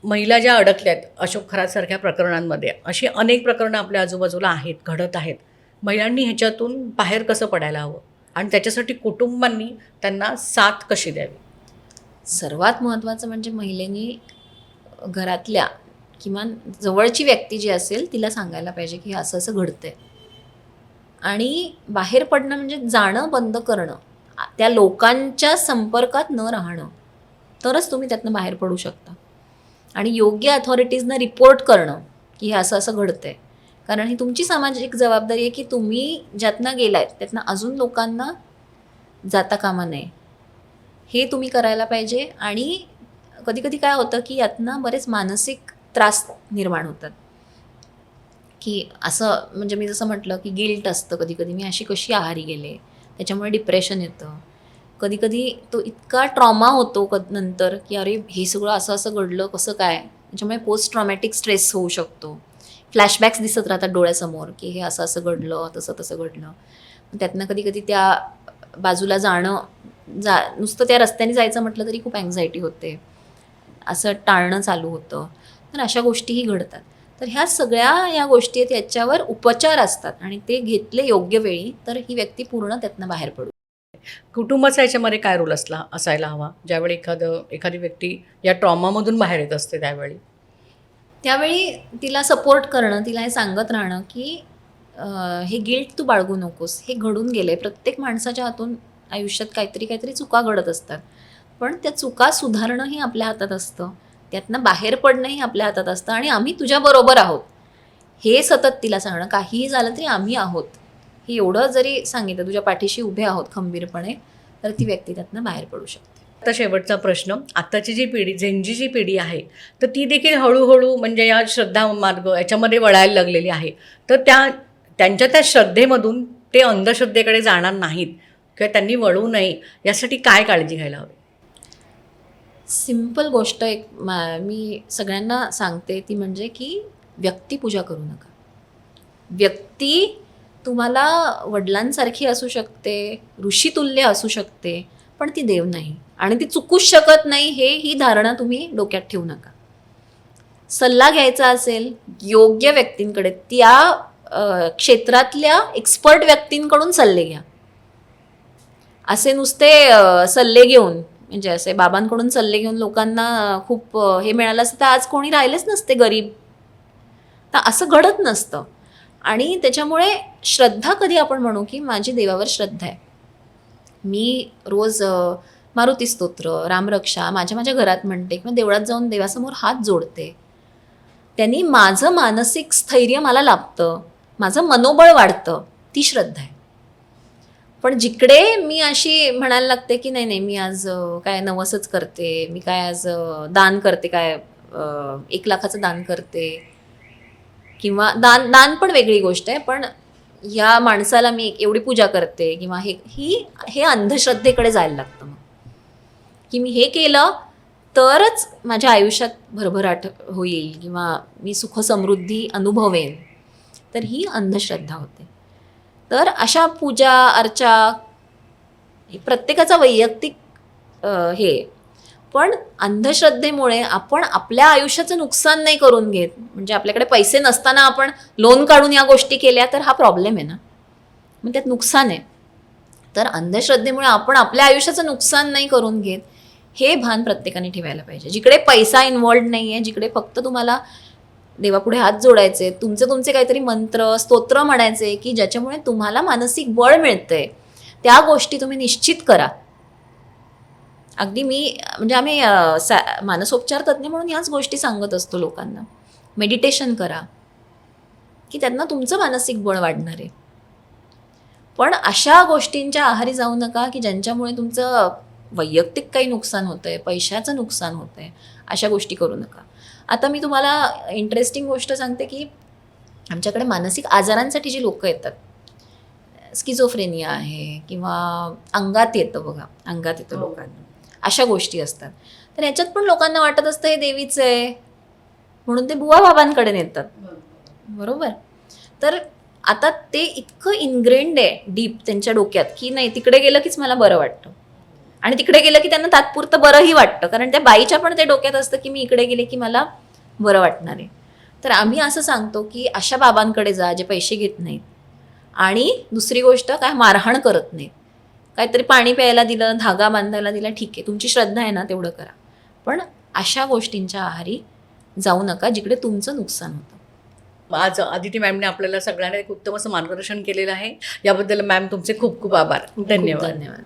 Speaker 1: महिला ज्या अडकल्यात अशोक खरातसारख्या प्रकरणांमध्ये, अशी अनेक प्रकरणं आपल्या आजूबाजूला आहेत, घडत आहेत. महिलांनी ह्याच्यातून बाहेर कसं पडायला हवं आणि त्याच्यासाठी कुटुंबांनी त्यांना साथ कशी द्यावी?
Speaker 2: सर्वात महत्त्वाचं म्हणजे महिलेनी घरातल्या किमान जवळची व्यक्ती जी असेल तिला सांगायला पाहिजे की असं असं घडतंय. आणि बाहेर पडणं म्हणजे जाणं बंद करणं, त्या लोकांच्या संपर्कात न राहणं, तरच तुम्ही त्यातनं बाहेर पडू शकता. आणि योग्य अथॉरिटीजना रिपोर्ट करणं की हे असं असं घडतंय. कारण ही तुमची सामाजिक जबाबदारी आहे की तुम्ही ज्यातनं गेलाय त्यातनं अजून लोकांना जाता कामा नये, हे तुम्ही करायला पाहिजे. आणि कधी कधी काय होतं की यातनं बरेच मानसिक त्रास निर्माण होतात. की असं म्हणजे मी जसं म्हटलं की गिल्ट असतं, कधी कधी मी अशी कशी आहारी गेले, त्याच्यामुळे डिप्रेशन येतं. कधी कधी तो इतका ट्रॉमा होतो नंतर की अरे हे सगळं असं असं घडलं कसं काय, त्याच्यामुळे पोस्ट ट्रॉमॅटिक स्ट्रेस होऊ शकतो. फ्लॅशबॅक्स दिसत राहतात डोळ्यासमोर की हे असं असं घडलं, तसं तसं घडलं. त्यातनं कधी कधी त्या बाजूला जाणं, नुसतं त्या रस्त्याने जायचं म्हटलं तरी खूप अँझायटी होते, असं टाळणं चालू होतं. तर अशा गोष्टीही घडतात. तर ह्या सगळ्या या गोष्टी आहेत, याच्यावर उपचार असतात आणि ते घेतले योग्य वेळी तर ही व्यक्ती पूर्ण त्यातनं बाहेर पडू.
Speaker 1: कुटुंबाचा याच्यामध्ये काय रोल असायला हवा ज्यावेळी एखादी व्यक्ती या ट्रॉमामधून बाहेर येत असते
Speaker 2: त्यावेळी तिला सपोर्ट करणं, तिला हे सांगत राहणं की हे गिल्ट तू बाळगू नकोस, हे घडून गेले. प्रत्येक माणसाच्या हातून आयुष्यात काहीतरी चुका घडत असतात, पण त्या चुका सुधारणंही आपल्या हातात असतं, त्यातनं बाहेर पडणंही आपल्या हातात असतं. आणि आम्ही तुझ्याबरोबर आहोत हे सतत तिला सांगणं, काहीही झालं तरी आम्ही आहोत हे एवढं जरी सांगितलं, तुझ्या पाठीशी उभे आहोत खंबीरपणे, तर ती व्यक्ती त्यातनं बाहेर पडू शकते.
Speaker 1: आता शेवटचा प्रश्न, आत्ताची जी पिढी, झेनची जी पिढी आहे, तर ती देखील हळूहळू म्हणजे या श्रद्धा मार्ग याच्यामध्ये वळायला लागलेली आहे. तर त्यांच्या त्या श्रद्धेमधून ते अंधश्रद्धेकडे जाणार नाहीत किंवा त्यांनी वळू नये, यासाठी काय काळजी घ्यायला हवी?
Speaker 2: सिम्पल गोष्ट एक मी सगळ्यांना सांगते, ती म्हणजे की व्यक्तिपूजा करू नका. व्यक्ती तुम्हाला वडिलांसारखी असू शकते, ऋषितुल्य असू शकते, पण ती देव नाही आणि ती चुकूच शकत नाही, ही धारणा तुम्ही डोक्यात ठेवू नका. सल्ला घ्यायचा असेल योग्य व्यक्तींकडे, त्या क्षेत्रातल्या एक्सपर्ट व्यक्तींकडून सल्ले घ्या. असे नुसते सल्ले घेऊन, म्हणजे असे बाबांकडून सल्ले घेऊन लोकांना खूप हे मिळालं असतं तर आज कोणी राहिलेच नसते गरीब. तर असं घडत नसतं. आणि त्याच्यामुळे श्रद्धा कधी आपण म्हणू की माझी देवावर श्रद्धा आहे, मी रोज मारुती स्तोत्र, रामरक्षा माझ्या घरात म्हणते किंवा देवळात जाऊन देवासमोर हात जोडते, त्यांनी माझं मानसिक स्थैर्य मला लाभतं, माझं मनोबळ वाढतं, ती श्रद्धा आहे. पण जिकडे मी अशी म्हणायला लागते की नाही मी आज काय नवसच करते, मी काय आज दान करते, काय 1 लाखाचं दान करते, किंवा दान दान पण वेगळी गोष्ट आहे, पण ह्या माणसाला मी एवढी पूजा करते किंवा हे अंधश्रद्धेकडे जायला लागतं मग, की मी हे केलं तरच माझ्या आयुष्यात भरभराट होईल किंवा मी सुख समृद्धी अनुभवेन, तर ही अंधश्रद्धा होते. तर अशा पूजा अर्चा हे प्रत्येकाचा वैयक्तिक हे, पण अंधश्रद्धेमुळे आपण आपल्या आयुष्याचं नुकसान नाही करून घेत. म्हणजे आपल्याकडे पैसे नसताना आपण लोन काढून या गोष्टी केल्या तर हा प्रॉब्लेम आहे ना, मग त्यात नुकसान आहे. तर अंधश्रद्धेमुळे आपण आपल्या आयुष्याचं नुकसान नाही करून घेत, हे भान प्रत्येकाने ठेवायला पाहिजे. जिकडे पैसा इन्व्हॉल्ड नाही आहे, जिकडे फक्त तुम्हाला देवापुढे हात जोडायचे, तुमचे काहीतरी मंत्र स्तोत्र म्हणायचे की ज्याच्यामुळे तुम्हाला मानसिक बळ मिळतंय, त्या गोष्टी तुम्ही निश्चित करा. अगदी म्हणजे आम्ही मानसोपचार तज्ज्ञ म्हणून ह्याच गोष्टी सांगत असतो लोकांना. मेडिटेशन करा की त्यांना तुमचं मानसिक बळ वाढणार आहे. पण अशा गोष्टींच्या आहारी जाऊ नका की ज्यांच्यामुळे तुमचं वैयक्तिक काही नुकसान होतं आहे, पैशाचं नुकसान होतं आहे. अशा गोष्टी करू नका. आता मी तुम्हाला इंटरेस्टिंग गोष्ट सांगते की आमच्याकडे मानसिक आजारांसाठी जी लोकं येतात, स्किझोफ्रेनिया आहे किंवा अंगात येतं बघा, अंगात येतं लोकांना, अशा गोष्टी असतात. तर याच्यात पण लोकांना वाटत असतं हे देवीचं आहे म्हणून ते बुवा बाबांकडे नेतात, बरोबर. तर आता ते इतकं इनग्रेंड आहे डीप त्यांच्या डोक्यात की नाही, तिकडे गेलं कीच मला बरं वाटतं, आणि तिकडे गेलं की त्यांना तात्पुरतं बरंही वाटतं, कारण त्या बाईच्या पण ते डोक्यात असतं की मी इकडे गेले की मला बरं वाटणार आहे. तर आम्ही असं सांगतो की अशा बाबांकडे जा जे पैसे घेत नाहीत, आणि दुसरी गोष्ट काय, मारहाण करत नाहीत. काहीतरी पाणी प्यायला दिलं, धागा बांधायला दिला, ठीक आहे, तुमची श्रद्धा आहे ना तेवढं करा, पण अशा गोष्टींच्या आहारी जाऊ नका जिकडे तुमचं नुकसान होतं.
Speaker 1: आज आदिती मॅमने आपल्याला सगळ्यांना एक उत्तम असं मार्गदर्शन केलेलं आहे. याबद्दल मॅम तुमचे खूप खूप आभार. धन्यवाद.
Speaker 2: धन्यवाद.